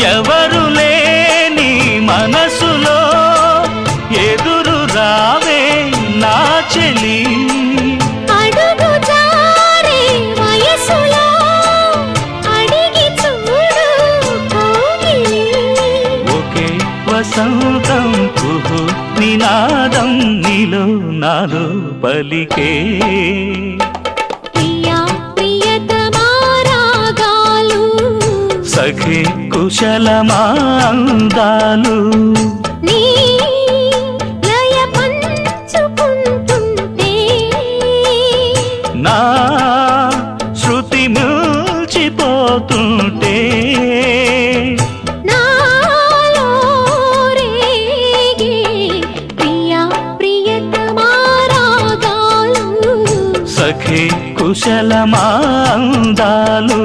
ఎవరు లేని మనసులో ఎదురు రావే నా చెలి అడుగు జారే వయసులో అడిగి చూడు కోగిలి ఒకే వసంతం కుహు నినాదం నీలో నాలో పలికే ప్రియా ప్రియతమా రాగాలు సఖి కుశలమా అందాలు నీ లయ పంచుకుంటుంటే నా శృతి మిల్చిపోతుంటే నాలో రేగే ప్రియా ప్రియతమా రాగాలు సఖి కుశలమా అందాలు